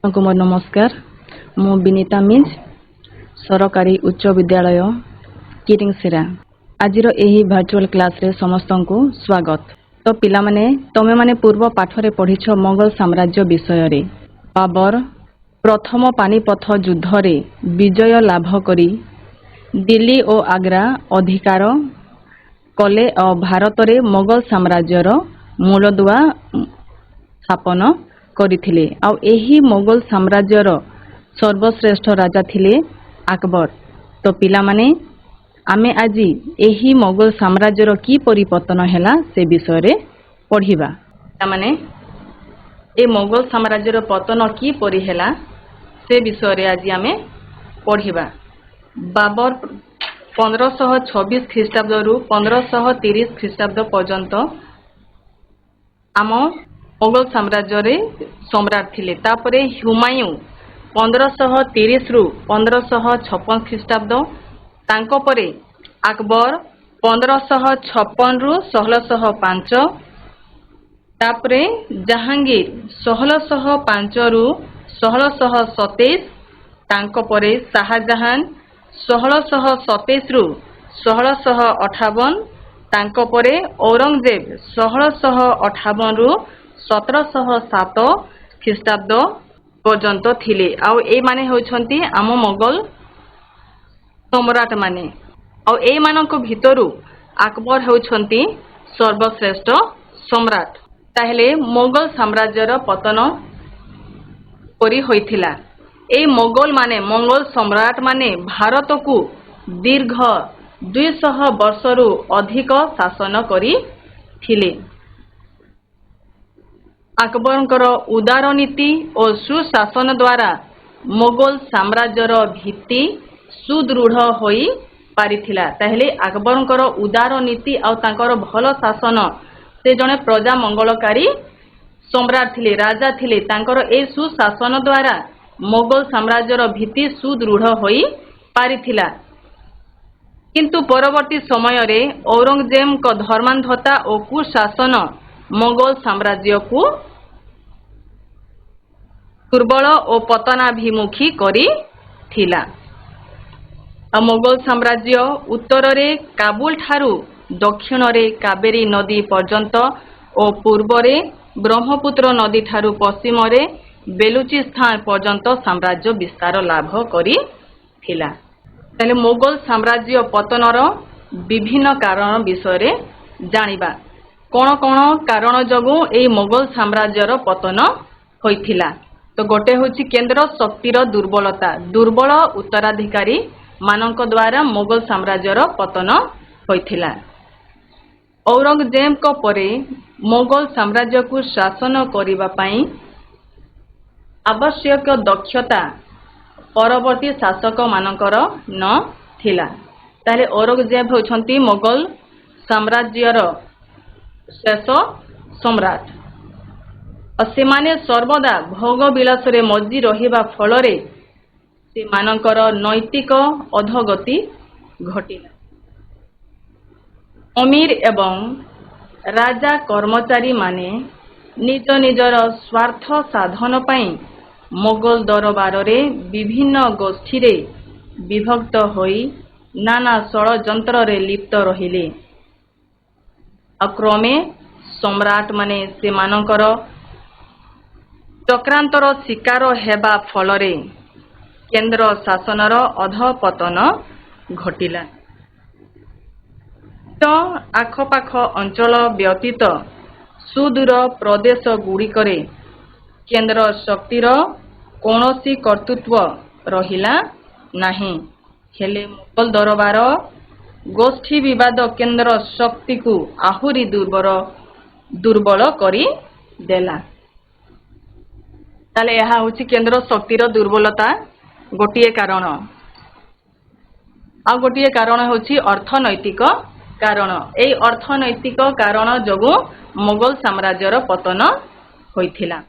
मोर नमस्कार मु विनीता मिंज सरकारी उच्च विद्यालय किरिंगसिरा आजिर एही वर्चुअल क्लास रे समस्त को स्वागत। तो पिला माने तमे माने पूर्व पाठ रे पढ़िछ मोगल साम्राज्य विषय रे। बाबर प्रथम पानीपथ युद्ध रे विजय लाभ करी दिल्ली और आग्रा अधिकार कले और भारत रे मोगल साम्राज्यर मूलदुआ स्थापन करथिले। आउ एही मोगल साम्राज्यर सर्वश्रेष्ठ राजा थिले अकबर। तो पिला माने आमे आजी एही मोगल साम्राज्यर की परिवर्तन हैला से विषय रे पढ़िबा। माने ए मोगल साम्राज्यर पतन की परि हैला से विषय रे आजी आमे पढ़िबा। बाबर 1526 ख्रीष्टाब्द रु 1530 ख्रीष्टाब्द पर्यंत आम मोगल साम्राज्य रे सम्राट थिले। तापरे हुमायूं 1530 रु 1556 ख्रीष्टाब्द, तांको परे अकबर 1556 रु 1605, तापरे जहांगीर 1605 रु 1627, तांको परे शाहजहां 1627 रु 1658, तांको परे औरंगजेब 1658 रु 1707 ख्रीष्टाब्द पर्यंत थिले। आउ ए माने होछंती आम मोगल सम्राट माने। आउ ए मानक भितरु अकबर होछंती सर्वश्रेष्ठ सम्राट। ताहेले मोगल साम्राज्यर पतन परि होइथिला। ए मोगल माने मोगल सम्राट माने भारत को दीर्घ 200 वर्षरु अधिक शासन करी थिले। अकबरଙ୍କର उदार नीति और सुशासन द्वारा मोगल साम्राज्यर भित्ति सुदृढ़ होई पारिथिला। ताहेले अकबरଙ୍କର उदार नीति और तांकर भल शासन, से जने प्रजा मंगलकारी सम्राट थिले, राजा थिले। तांकर ए सुशासन द्वारा मोगल साम्राज्यर भित्ति सुदृढ़ होई पारिथिला। किंतु परवर्ती समय रे औरंगजेब को धर्मांधता और कुशासन मोगल साम्राज्य को दुर्बल और पतनाभिमुखी करी थिला। मोगल साम्राज्य उत्तर रे काबुल ठारू दक्षिण रे कावेरी नदी पर्यंत और पूर्व रे ब्रह्मपुत्र नदी ठारू पश्चिम रे बेलुचिस्तान पर्यंत साम्राज्य विस्तार लाभ करी थिला। ताले मोगल साम्राज्य पतनर विभिन्न कारण विषय रे जानिबा। कोन कोन कारण जगु ए मोगल साम्राज्यर पतन होइथिला। तो गोटे होची केंद्र शक्तिर दुर्बलता, दुर्बल उत्तराधिकारी मानक द्वारा मोगल साम्राज्यर पतन होइथिला। औरंगजेब को परे मोगल साम्राज्य को शासन करिबा पई आवश्यक दक्षता परवर्ती शासक मानकर न थिला। ताले औरंगजेब होछंती मोगल साम्राज्यर शेष सम्राट। से माने सर्वदा भोग विलास रे मज्जी रहिबा फल रे से मानकर नैतिक अधोगति घटिला। अमीर एवं राजा कर्मचारी माने निज निजर स्वार्थ साधन पई मोगल दरबार रे विभिन्न गोष्ठी रे विभक्त होई नाना षड़यंत्र रे लिप्त रहिले। अक्रमे सम्राट माने से मानकर चक्रांतर शिकार हेबा फलरे केंद्र शासनर अधपतन घटिला। तो आखपाख अंचल व्यतीत सुदूर प्रदेश गुड़िकरे केंद्र शक्तिर कौनसी कर्तृत्व रहिला नाही। हेले मुगल दरबार गोष्ठी विवाद केंद्र शक्ति को आहुरी दुर्बल करी देला। ताले यह होची केंद्र शक्तिर दुर्बलता गोटिए कारण। आ गोटिए कारण होची अर्थनैतिक कारण। ए अर्थनैतिक कारण जगु मोगल साम्राज्यर पतन होइथिला।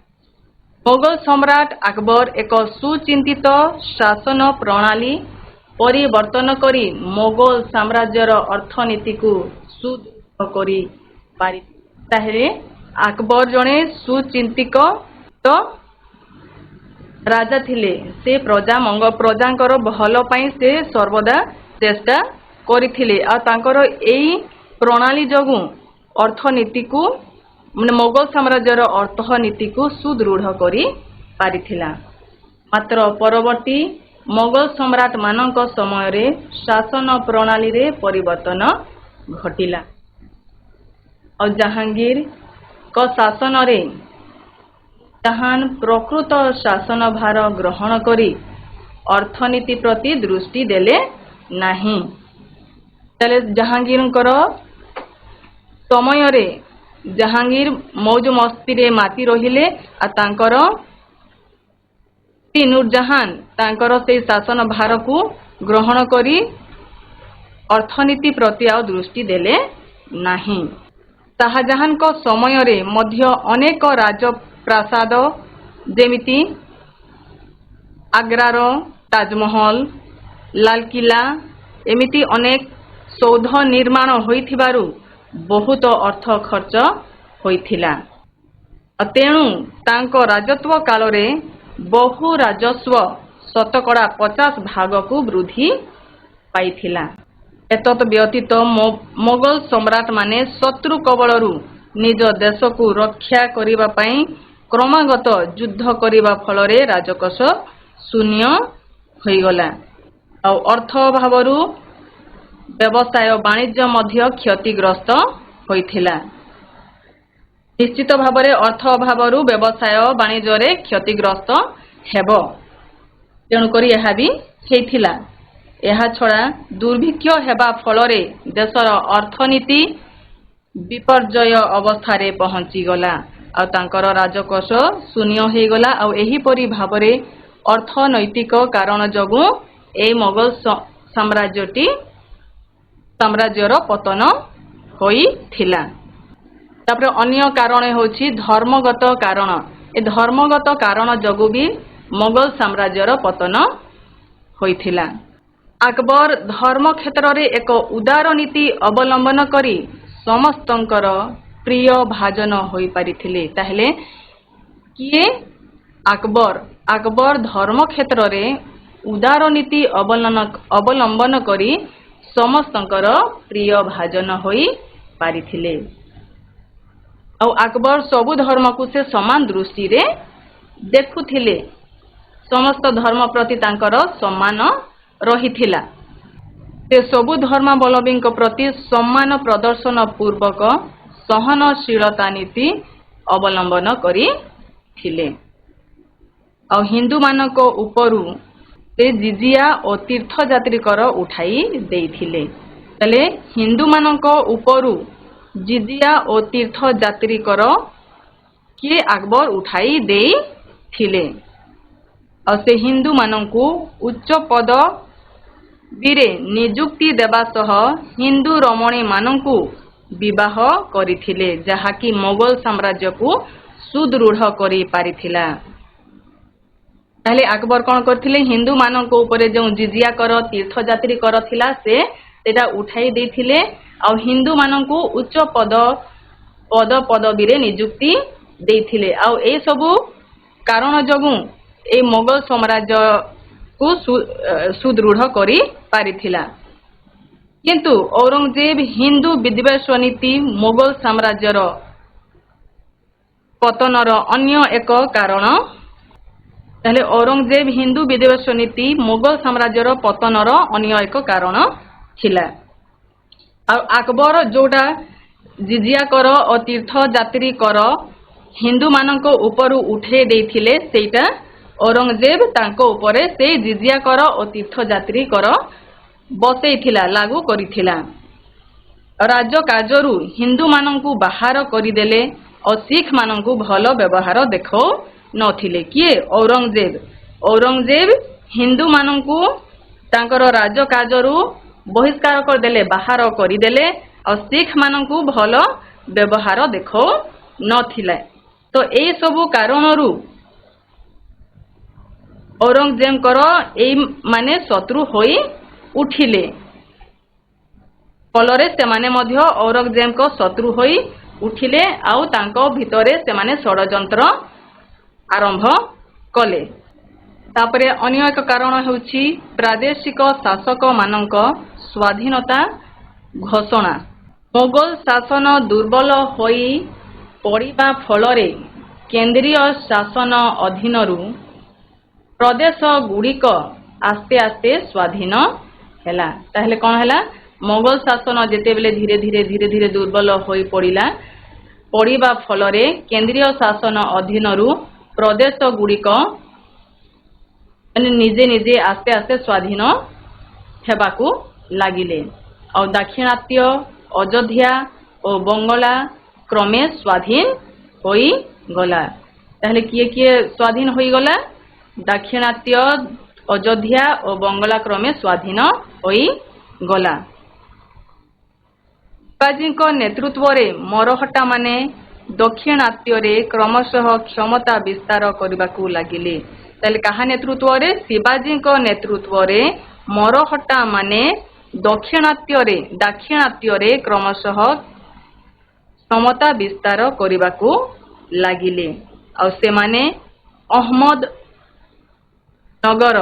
मोगल सम्राट अकबर एक सुचिंतित शासन प्रणाली परिवर्तन करी मोगल साम्राज्यर अर्थनीति को सुदृढ़ करी पारि। ताहेले अकबर जने सुचिंतित तो राजा थिले से प्रजांकर भल पाई से सर्वदा चेष्टा करथिले आ तांकर एई प्रणाली जगु अर्थनीति को माने मोगल साम्राज्यर अर्थनीति को सुदृढ़ करी पारिथिला। मात्र परवर्ती मोगल सम्राट मानक समय रे शासन प्रणाली रे परिवर्तन घटिला और जहांगीर को शासन रे जहान प्रकृत शासन भार ग्रहण करी अर्थनीति प्रति दृष्टि देले नाही। तले जहांगीर समय रे जहांगीर मौज मस्ती रे माती रहिले आ तांकर नूरजहान तांकर से शासन भार को ग्रहण करी अर्थनीति प्रति आ दृष्टि देले नाही। शाहजहान को समय रे मध्य अनेक राजप्रासाद जेमिति आग्रार ताजमहल लालकिला एमिति अनेक सौध निर्माण होइथिबारु बहुत अर्थ खर्च होइथिला। तेणु तांको राजत्व काल रे बहु राजस्व शतकड़ा 50 भाग को वृद्धि पाइथिला। एतत् व्यतीत मोगल सम्राट माने शत्रु कबलरू निज देश को रक्षा करिबा पई क्रमागत युद्ध करिबा फलरे राजकोष शून्य होइगला और अर्थ अभावरू व्यवसाय वाणिज्य मध्य क्षतिग्रस्त होइथिला। निश्चित भावरे अर्थ अभावरू व्यवसाय वाणिज्य रे क्षतिग्रस्त हेबो तेणुकरी यह भी हेइथिला। यह छड़ा दुर्भिक्ष हेबा फलरे देशर अर्थनीति विपर्जय अवस्था रे पहुंची गला आ तांकर राजकोष शून्य हो गला आ एही परि भावरे अर्थनैतिक कारण जगु ए मोगल साम्राज्यर पतन होइथिला। तापर अन्य कारण होछि धर्मगत कारण। ए धर्मगत कारण जगु भी मोगल साम्राज्यर पतन होइथिला। अकबर धर्म क्षेत्र रे एक उदार नीति अवलंबन करी समस्तंकर प्रिय भाजन होई पारिथिले। ताहेले किए अकबर धर्म क्षेत्र रे उदार नीति अवलंबन करी समस्तंकर प्रिय भाजन होई पारिथिले। और अकबर सबु धर्म को से समान दृष्टि रे देखुथिले। समस्त धर्म प्रति तांकर सम्मान रहिथिला। से सबु धर्मावलंबी प्रति सम्मान प्रदर्शन पूर्वक सहनशीलता नीति अवलंबन करी थिले। और हिंदू मानक उपरु से जिजिया और तीर्थयात्री कर उठाई देइथिले। तले हिंदू मानक उपरु जिजिया और तीर्थयात्री कर किए अकबर उठाई देइथिले और से हिंदू मानकु उच्च पद बीरे नियुक्ति देवा सह हिंदू रमणी मानकु विवाह करिथिले जहाकी मोगल साम्राज्य को सुदृढ़ करी पारिथिला। ताहले अकबर कौन करथिले हिंदू मानक ऊपर जो जिजिया कर तीर्थयात्री कर थिला से एटा उठाई देथिले और हिंदू मानकु उच्च पदवी रे नियुक्ति देथिले और ए सबु कारण जगु ए मोगल साम्राज्य को सुदृढ़ करी पारिथिला। किंतु औरंगजेब हिंदू विद्वेष नीति मोगल साम्राज्यर पतनर अन्य एक कारण। ताहले औरंगजेब हिंदू विद्वेष नीति मोगल साम्राज्यर पतनर अन्य एक कारण थिला। और अकबर जोटा जिजिया कर और तीर्थयात्री कर हिंदू मानक ऊपर उठे देथिले सेटा औरंगजेब तांको ऊपर से जिजिया कर और तीर्थयात्री कर बसैथिला लागू करिथिला। राज्य कार्यरू हिंदू मानकु बाहर करिदेले और सिख मानकु भल व्यवहार देखो नथिले। किए औरंगजेब हिंदू मानकु तांकर राज्य कार्यरू बहिष्कार करदेले बाहर करिदेले और सिख मानकु भल व्यवहार देखो नथिला। तो ए सबु कारणरू औरंगजेब ए माने शत्रु होई उठिले फलरे से माने मध्य औरंगजेब को शत्रु होई उठिले आउ तांको भितरे से माने षडयंत्र आरंभ कले। तापरे अन्य एक कारण हेउछि प्रादेशिक शासक मानक स्वाधीनता घोषणा। मोगल शासन दुर्बल होई पड़िबा फलरे केंद्रीय शासन अधीनरू प्रदेश गुड़िक आस्ते आस्ते स्वाधीन हैला। ताहले कौन हैला मोगल शासन जेतेबेले धीरे धीरे दुर्बल होई पड़िबा फलरे केंद्रीय शासन अधीनरू प्रदेश गुड़िक निजे निजे आस्ते आस्ते स्वाधीन हेबाकू लागिले और दाक्षिणात्य अयोध्या और बंगला क्रमे स्वाधीन होई गला। ताहले किए किए स्वाधीन होई गला दाक्षिणात्य अयोध्या और बंगला क्रमे स्वाधीन होई गला। शिवाजी नेतृत्व रे मरहट्टा माने दक्षिणात्य रे क्रमशः क्षमता विस्तार करबाकू लागिले। ताले कहा नेतृत्व रे शिवाजी नेतृत्व रे मरहट्टा माने दाक्षिणात्य रे क्रमशः क्षमता विस्तार करबाकू लागिले और से माने अहमद नगर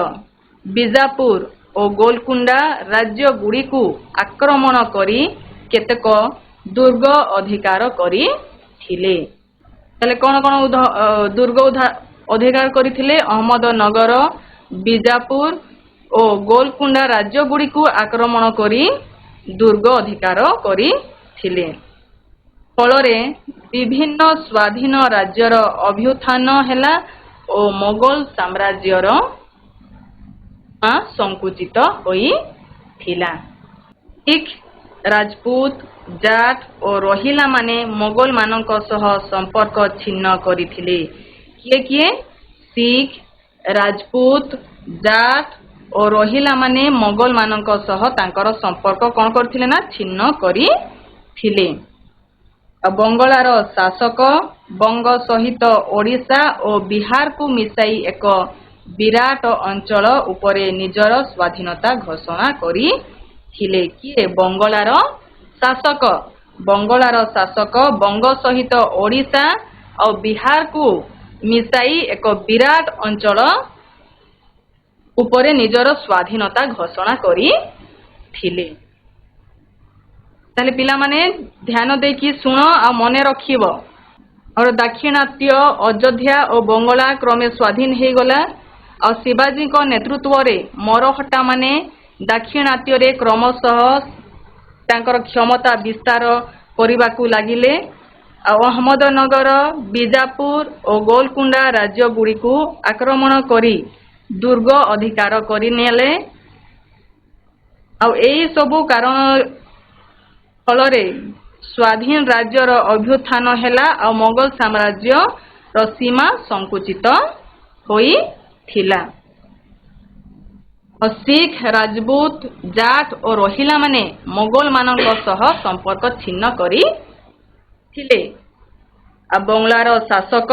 बीजापुर और गोलकुंडा राज्य गुड़ी को आक्रमण करी केतेक दुर्ग अधिकार करी थिले। ताले कौन कौन दुर्ग अधिकार करथिले अहमदनगर बीजापुर और गोलकुंडा राज्य गुड़ी को आक्रमण करी दुर्ग अधिकार करी थिले। फलरे विभिन्न स्वाधीन राज्यर अभ्युत्थान हैला और मोगल साम्राज्यर संकुचित होई थिला। सिख राजपूत जाट और रोहिला माने मोगल मानक सह संपर्क छिन्न करिथिले। किए किए सिख राजपूत जाट और रोहिला माने मोगल मानक सह तांकर संपर्क कौन करथिले ना छिन्न करिथिले। बंगलार शासक बंग सहित ओडिशा और बिहार को मिसाई एक विराट अंचल उपरे निजर स्वाधीनता घोषणा करिथिले। किए बंगलार शासक बंग सहित ओडिशा और बिहार को मिसाई एक विराट अंचल उपरे निजर स्वाधीनता घोषणा करिथिले। ताले पिला माने ध्यान देकी सुन आ मने रखिबो। और दाक्षिणात्य अयोध्या और बंगला क्रमे स्वाधीन हे गला और शिवाजी को नेतृत्व रे मरहट्टा माने दाक्षिणात्य रे क्रमशः तांकर क्षमता विस्तार करबाकू लागिले। अहमदनगर बीजापुर और गोलकुंडा राज्य गुड़ी को आक्रमण करी दुर्ग अधिकार करिनेले। एही सबु कारण फलरे स्वाधीन राज्यर अभ्युत्थान हैला और मोगल साम्राज्य सीमा संकुचित होई थिला। सिख राजपूत जाट और रोहिला माने मोगल मानक सह संपर्क छिन्न करी थिले। बंगलार शासक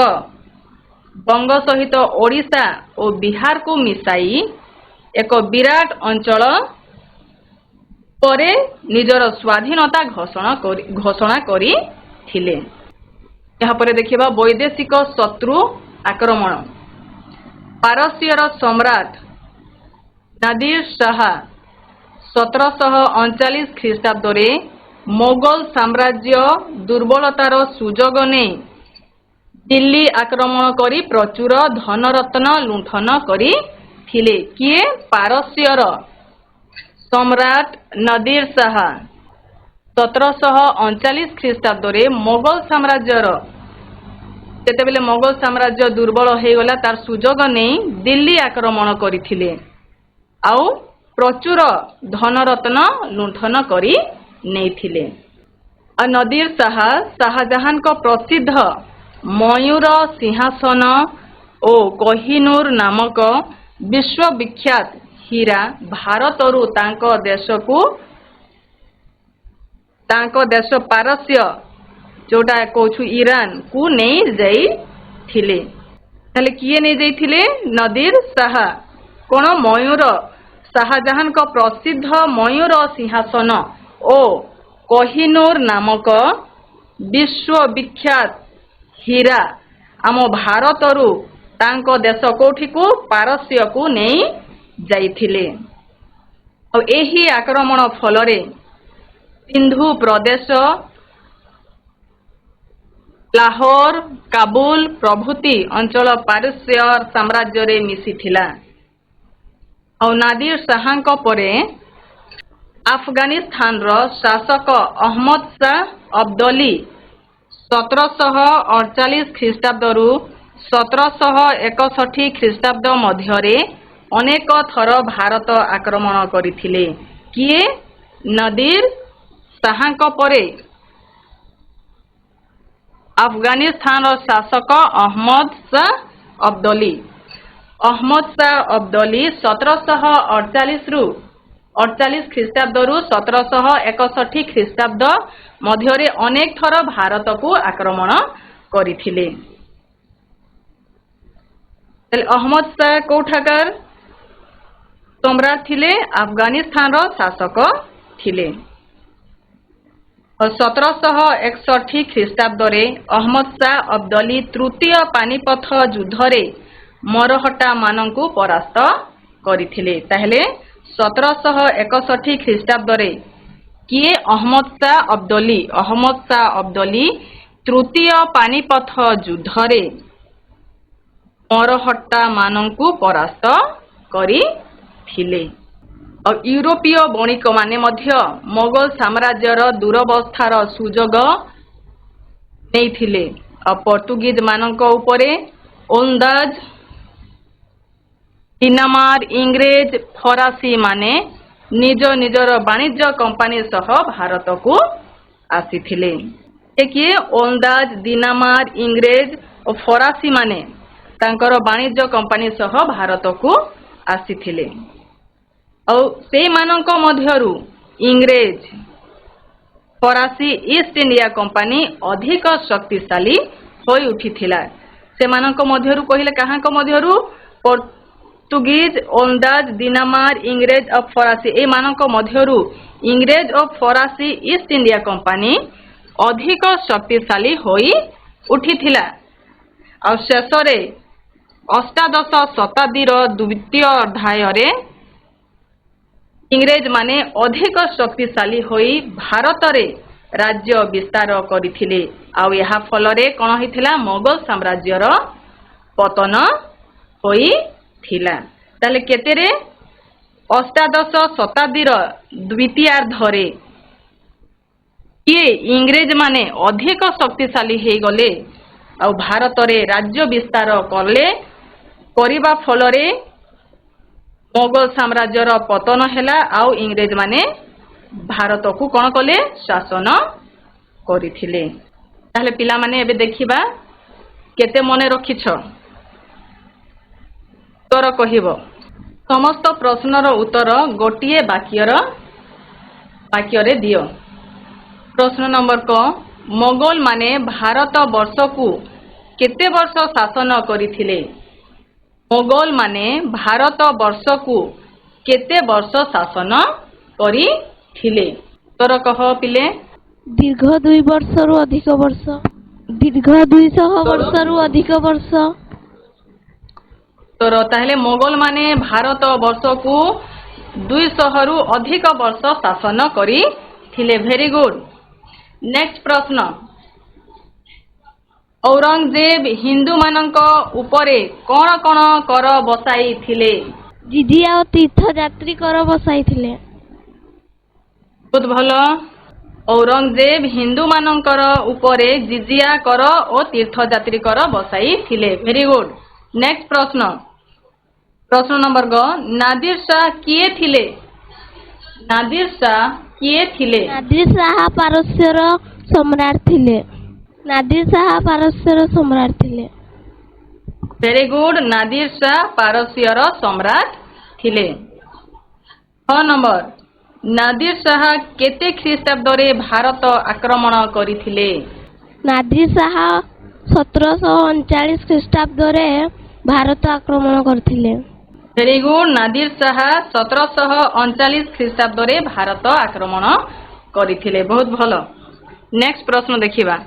बंग सहित ओडिशा और बिहार को मिसाई एक विराट अंचल परे निजर स्वाधीनता घोषणा करी थिले। यहाँ पर देखिबा वैदेशिक शत्रु आक्रमण। पारस्यर सम्राट नादिर शाह 1739 ख्रीष्टाब्द रे मोगल साम्राज्य दुर्बलतार सुजोग ने दिल्ली आक्रमण करी प्रचुर धनरत्न लुंठन करी थिले। किए पारस्यर सम्राट नादिर शाह 1739 ख्रीष्टाब्द रे मोगल साम्राज्यर जेतेबेले मोगल साम्राज्य दुर्बल हो गला तार सुजोग नहीं दिल्ली आक्रमण करिथिले आउ प्रचुर धनरत्न लुंठन करी नेथिले। नादिर शाह शाहजहां को प्रसिद्ध मयूर सिंहासन और कोहिनूर नामक विश्वविख्यात हीरा भारतरू तांको देश पारस्य जोटा कहूँ ईरान को नहीं जाई थिले। ताले किए नहीं जाई थिले नादिर शाह कोन मयूर शाहजहां को प्रसिद्ध मयूर सिंहासन ओ कोहिनूर नामक विश्वविख्यात हीरा आम भारतरू तांको देश कोठी को पारस्य को नहीं जाइथिले। और एही आक्रमण फलरे सिंधु प्रदेश लाहौर काबुल प्रभृति अंचल पारस्य साम्राज्य रे मिसिथिला। और नादिर शाह परे अफगानिस्तान रो शासक अहमद शाह अब्दाली 1748 ख्रीष्टाब्द रु 1761 ख्रीष्टाब्द मध्यरे अनेक थर भारत आक्रमण करथिले। किए? नादिर शाह परे अफगानिस्तान शासक अहमद शाह अब्दाली 1748 रु 48 ख्रीष्टाब्द रु 1761 ख्रीष्टाब्द मध्यरे अनेक थर भारत को आक्रमण करथिले। अहमद शाह कोठाकार सम्राट थिले, अफगानिस्तान रो शासक थिले। और 1761 ख्रीष्टाब्द रे अहमद शाह अब्दाली तृतीय पानीपथ युद्ध रे मरहट्टा मानंकु परास्त करथिले। ताहेले 1761 ख्रीष्टाब्द रे किए? अहमद शाह अब्दाली तृतीय पानीपथ युद्ध रे मरहट्टा मानंकु परास्त करथिले। और यूरोपीय बणिक माने मध्य मोगल साम्राज्यर दुरवस्थार सुजोग नेइथिले। और पोर्तुगीज मानक उपरे ओलंदाज, डीनामार, इंग्रेज, फरासी माने निज निजर वाणिज्य कंपानी सह भारत को आसीथिले। किए? ओलंदाज, डीनामार, इंग्रेज और फरासी माने तांकर वाणिज्य कंपानी सह भारत को आसीथिले। और से मानक मध्यरु इंग्रेज, फरासी, ईस्ट इंडिया कंपानी अधिक शक्तिशाली होई उठिथिला। से मानक मध्यरु कहिले काहाक मध्यरु? पोर्तुगीज, ओलंदाज, डीनामार, इंग्रेज और फरासी ए मानक मध्यरु इंग्रेज और फरासी ईस्ट इंडिया कंपानी अधिक शक्तिशाली होई उठिथिला। और शेषरे अष्टादश शताब्दीर द्वितीय अध्याय इंग्रेज माने अधिक शक्तिशाली होई भारत रे राज्य विस्तार करथिले। आउ यहा फलरे कोन होइथिला? मोगल साम्राज्यर पतन होइथिला। ताले केतेरे? अष्टादश शताब्दीर द्वितीयार्धरे ये इंग्रेज माने अधिक शक्तिशाली हे गले आउ भारत रे राज्य विस्तार करले। करिबा फलरे मोगल साम्राज्यर पतन हैला। आउ इंग्रेज माने भारत को कोन कले? शासन करिथिले। ताहले पिला माने एबे देखिबा केते मने रखिछ उत्तर कहिबो। समस्त प्रश्नर उत्तर गोटिए वाक्य दियो। प्रश्न नंबर क मोगल माने भारत वर्ष को केते वर्ष शासन करिथिले? मोगल माने भारत वर्ष को केते वर्ष शासन करिथिले? उत्तर कह पिले। दीर्घ 2 वर्ष रु अधिक वर्ष। दीर्घ 200 वर्ष रु अधिक वर्ष। तो ताहले मोगल माने भारत वर्ष को 200 रु अधिक वर्ष शासन करिथिले। Very good. नेक्स्ट प्रश्न, औरंगजेब हिंदू मानक उपरे कोन कोन कर बसाई थिले? जिजिया और तीर्थ यात्री कर बसाई थिले। बहुत भलो। औरंगजेब हिंदू मानकर उपरे जिजिया कर और तीर्थ यात्री कर बसाई थिले। Very good. नेक्स्ट प्रश्न, प्रश्न नंबर ग नादिर शाह किए थिले? नादिर शाह किए थिले? नादिर शाह पारस्यर सम्राट थिले। नादिर शाह पारस्यर सम्राट थिले। Very good. नादिर शाह पारस्यर सम्राट थिले। 6 नंबर, नादिर शाह केते ख्रीष्टाब्द रे भारत आक्रमण करिथिले? नादिर शाह 1739 ख्रीष्टाब्द रे भारत आक्रमण करथिले। Very good. नादिर शाह 1739 ख्रीष्टाब्द रे भारत आक्रमण करिथिले। बहुत भलो। नेक्स्ट प्रश्न देखिबा।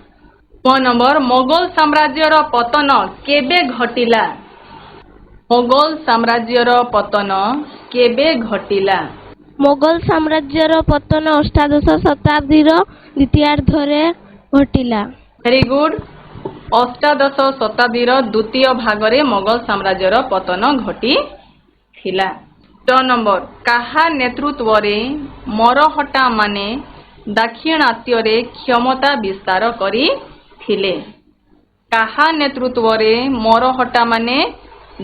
9 नंबर, मोगल साम्राज्यर पतन केबे घटिला? ମୋଗଲ ସାମ୍ରାଜ୍ୟର ପତନ କେବେ ଘଟିଲା? ମୋଗଲ ସାମ୍ରାଜ୍ୟର ପତନ ଅଷ୍ଟାଦଶ ଶତାବ୍ଦୀର ଦ୍ୱିତୀୟାର୍ଦ୍ଧରେ ଘଟିଲା। Very good. ଅଷ୍ଟାଦଶ ଶତାବ୍ଦୀର ଦ୍ୱିତୀୟ ଭାଗରେ ମୋଗଲ ସାମ୍ରାଜ୍ୟର ପତନ ଘଟିଥିଲା। 6 ନମ୍ବର କାହା ନେତୃତ୍ୱରେ ମରହଟ୍ଟାମାନେ ଦାକ୍ଷିଣାତ୍ୟରେ କ୍ଷମତା ବିସ୍ତାର କରିଥିଲେ? କାହା ନେତୃତ୍ୱରେ ମରହଟ୍ଟାମାନେ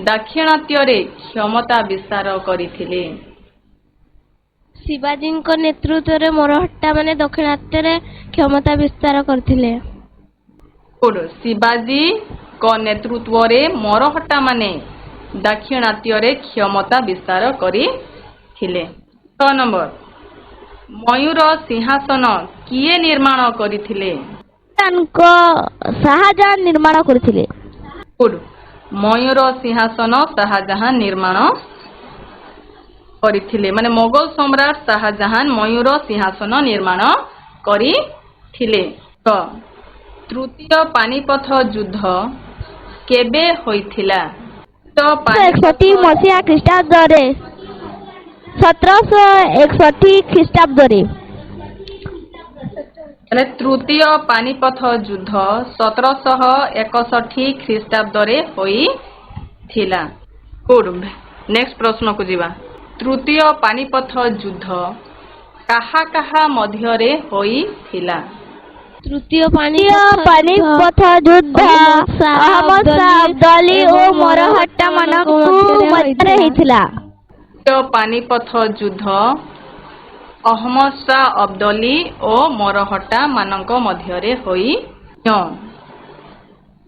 ଦାକ୍ଷିଣାତ୍ୟରେ କ୍ଷମତା ବିସ୍ତାର କରିଥିଲେ? ଶିବାଜୀଙ୍କ ନେତୃତ୍ୱରେ ମରହଟ୍ଟାମାନେ ଦକ୍ଷିଣାତ୍ୟରେ କ୍ଷମତା ବିସ୍ତାର କରିଥିଲେ। ଶିବାଜୀଙ୍କ ନେତୃତ୍ୱରେ ମରହଟ୍ଟାମାନେ ଦାକ୍ଷିଣାତ୍ୟରେ କ୍ଷମତା ବିସ୍ତାର କରିଥିଲେ। 6 ନମ୍ବର ମୟୂର ସିଂହାସନ କିଏ ନିର୍ମାଣ କରିଥିଲେ? ଶାହାଜାହାନ ନିର୍ମାଣ କରିଥିଲେ। ମୟୂର ସିଂହାସନ ଶାହାଜାହାନ ନିର୍ମାଣ କରିଥିଲେ। ମାନେ ମୋଗଲ ସମ୍ରାଟ ଶାହାଜାହାନ ମୟୂର ସିଂହାସନ ନିର୍ମାଣ କରିଥିଲେ। ତୃତୀୟ ପାନିପଥ ଯୁଦ୍ଧ କେବେ ହୋଇଥିଲା? 1761 ମସିହା ଖ୍ରୀଷ୍ଟାବ୍ଦରେ 1761 ଖ୍ରୀଷ୍ଟାବ୍ଦରେ। ତୃତୀୟ ପାନିପଥ ଯୁଦ୍ଧ 1761 ଖ୍ରୀଷ୍ଟାବ୍ଦରେ ହୋଇଥିଲା। ଗୁଡ୍। ନେକ୍ସଟ ପ୍ରଶ୍ନକୁ ଯିବା। ତୃତୀୟ ପାନିପଥ ଯୁଦ୍ଧ କାହା କାହା ମଧ୍ୟରେ ହୋଇଥିଲା? ତୃତୀୟ ପାନିପଥ ଯୁଦ୍ଧ ଅହମଦ ଶାହ ଅବ୍ଦାଲୀ ଓ ମରହଟ୍ଟାମାନଙ୍କ ମଧ୍ୟରେ ହୋଇଥିଲା। ତୃତୀୟ ପାନିପଥ ଯୁଦ୍ଧ ଅହମଦ ଶାହ ଅବ୍ଦାଲୀ ଓ ମରହଟ୍ଟାମାନଙ୍କ ମଧ୍ୟରେ ହୋଇଥିଲା।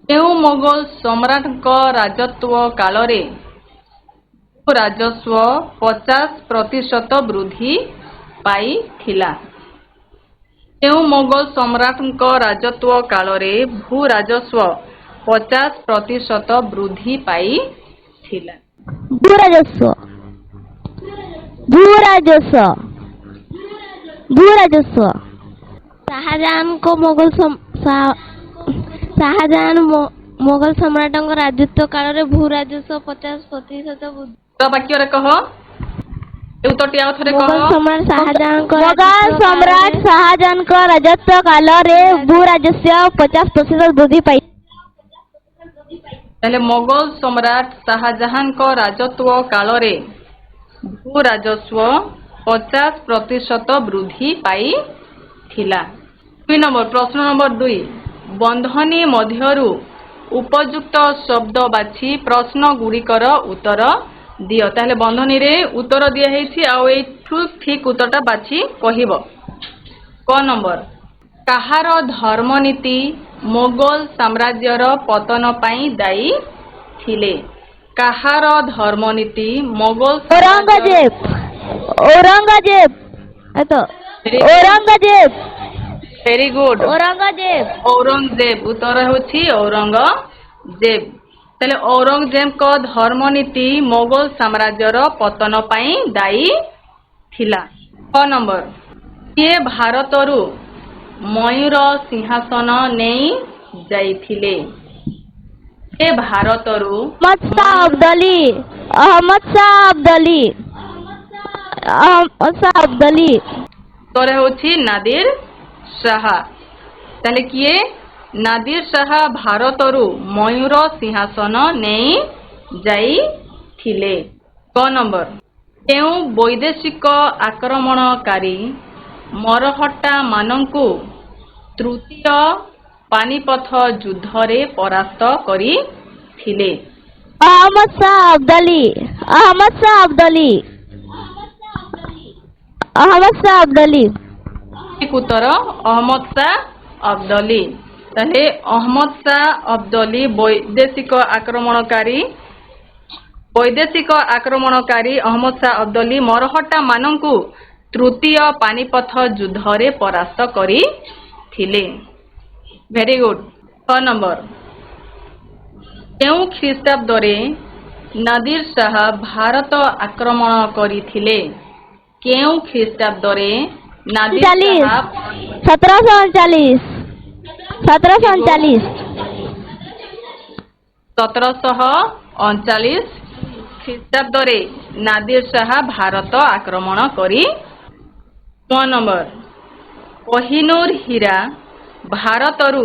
କେଉଁ ମୋଗଲ ସମ୍ରାଟଙ୍କ ରାଜତ୍ୱ କାଳରେ ରାଜସ୍ୱ 50% ବୃଦ୍ଧି ପାଇଥିଲା? କେଉଁ ମୋଗଲ ସମ୍ରାଟଙ୍କ ରାଜତ୍ୱ କାଳରେ ଭୂ ରାଜସ୍ୱ 50% ବୃଦ୍ଧି ପାଇଥିଲା? ଶାହାଜାହାନ ମୋଗଲ ସମ୍ରାଟଙ୍କ ରାଜତ୍ୱ କାଳରେ ଭୂ ରାଜସ୍ୱ 50% ବୃଦ୍ଧି। ବାକ୍ୟରେ କହ। ଉତ୍ତରଟି ଆଉ ଥରେ କହ। ମୋଗଲ ସମ୍ରାଟ ଶାହାଜାହାନଙ୍କ ରାଜତ୍ୱ କାଳରେ ଭୂ ରାଜସ୍ୱ 50% ବୃଦ୍ଧି ପାଇ। ତାହେଲେ ମୋଗଲ ସମ୍ରାଟ ଶାହାଜାହାନଙ୍କ ରାଜତ୍ୱ କାଳରେ ଭୂ ରାଜସ୍ୱ 50% ବୃଦ୍ଧି ପାଇଥିଲା। 2 ନମ୍ବର ପ୍ରଶ୍ନ ନମ୍ବର 2 ବନ୍ଧନୀ ମଧ୍ୟରୁ ଉପଯୁକ୍ତ ଶବ୍ଦ ବାଛି ପ୍ରଶ୍ନ ଗୁଡ଼ିକର ଉତ୍ତର ଦିଅ। ତାହେଲେ ବନ୍ଧନୀରେ ଉତ୍ତର ଦିଆହେଇଛି ଆଉ ଏଇଠୁ ଠିକ ଉତ୍ତରଟା ବାଛି କହିବ। କ ନମ୍ବର କାହାର ଧର୍ମନୀତି ମୋଗଲ ସାମ୍ରାଜ୍ୟର ପତନ ପାଇଁ ଦାୟୀ ଥିଲେ? କାହାର ଧର୍ମନୀତି ମୋଗଲ ଔରଙ୍ଗଜେବ। Very good. ଔରଙ୍ଗଜେବ। ଉତ୍ତର ହେଉଛି ଔରଙ୍ଗଜେବ। ତାହେଲେ ଔରଙ୍ଗଜେବଙ୍କ ଧର୍ମନୀତି ମୋଗଲ ସାମ୍ରାଜ୍ୟର ପତନ ପାଇଁ ଦାୟୀ ଥିଲା। 6 ନମ୍ବର କିଏ ଭାରତରୁ ମୟୂର ସିଂହାସନ ନେଇ ଯାଇଥିଲେ? କିଏ ଭାରତରୁ? ଅହମଦ ଶାହ ଅବ୍ଦାଲୀ। ଉତ୍ତର ହେଉଛି ନାଦିର ଶାହା। ତାହେଲେ କିଏ? ନାଦିର ଶାହା ଭାରତରୁ ମୟୂର ସିଂହାସନ ନେଇ ଯାଇଥିଲେ। 6 ନମ୍ବର କେଉଁ ବୈଦେଶିକ ଆକ୍ରମଣକାରୀ ମରହଟ୍ଟା ମାନଙ୍କୁ ତୃତୀୟ ପାନିପଥ ଯୁଦ୍ଧରେ ପରାସ୍ତ କରିଥିଲେ? ଅହମଦ ଶାହ ଅବ୍ଦାଲୀ। ଉତ୍ତର ଅହମଦ ଶାହ ଅବ୍ଦାଲୀ। ତାହେଲେ ଅହମଦ ଶାହ ଅବ୍ଦାଲୀ ବୈଦେଶିକ ଆକ୍ରମଣକାରୀ ଅହମଦ ଶାହ ଅବ୍ଦାଲୀ ମରହଟ୍ଟା ମାନଙ୍କୁ ତୃତୀୟ ପାନିପଥ ଯୁଦ୍ଧରେ ପରାସ୍ତ କରିଥିଲେ। Very good. 6 ନମ୍ବର କେଉଁ ଖ୍ରୀଷ୍ଟାବ୍ଦରେ ନାଦିର ଶାହା ଭାରତ ଆକ୍ରମଣ କରିଥିଲେ? କେଉଁ ଖ୍ରୀଷ୍ଟାବ୍ଦରେ ନାଦିର ଶାହା? 1739। 1739 ଖ୍ରୀଷ୍ଟାବ୍ଦରେ ନାଦିର ଶାହା ଭାରତ ଆକ୍ରମଣ କରି 9 ନମ୍ବର କୋହିନୂର ହୀରା ଭାରତରୁ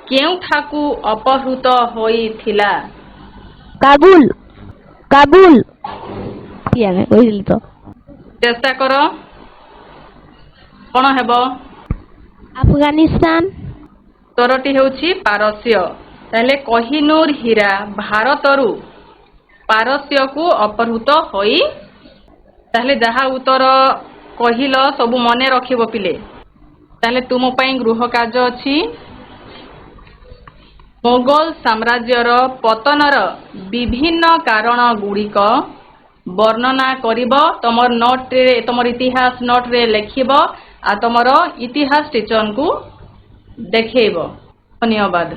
କେଉଁଠାକୁ ଅପହୃତ ହୋଇଥିଲା? କାବୁଲ କାବୁଲ ଆମେ କହିଥିଲି ତ। ଚେଷ୍ଟା କର କ'ଣ ହେବ? ଆଫଗାନିସ୍ତାନ। ଉତ୍ତରଟି ହେଉଛି ପାରସ୍ୟ। ତାହେଲେ କୋହିନୂର ହୀରା ଭାରତରୁ ପାରସ୍ୟକୁ ଅପହୃତ ହୋଇ, ତାହେଲେ ଯାହା ଉତ୍ତର କହିଲ ସବୁ ମନେ ରଖିବ ପିଲେ। ତାହେଲେ ତୁମ ପାଇଁ ଗୃହ କାର୍ଯ୍ୟ ଅଛି। ମୋଗଲ ସାମ୍ରାଜ୍ୟର ପତନର ବିଭିନ୍ନ କାରଣ ଗୁଡ଼ିକ ବର୍ଣ୍ଣନା କରିବ। ତମର ନୋଟରେ, ତମର ଇତିହାସ ନୋଟରେ ଲେଖିବ ଆଉ ତମର ଇତିହାସ ଟିଚରଙ୍କୁ ଦେଖେଇବ। ଧନ୍ୟବାଦ।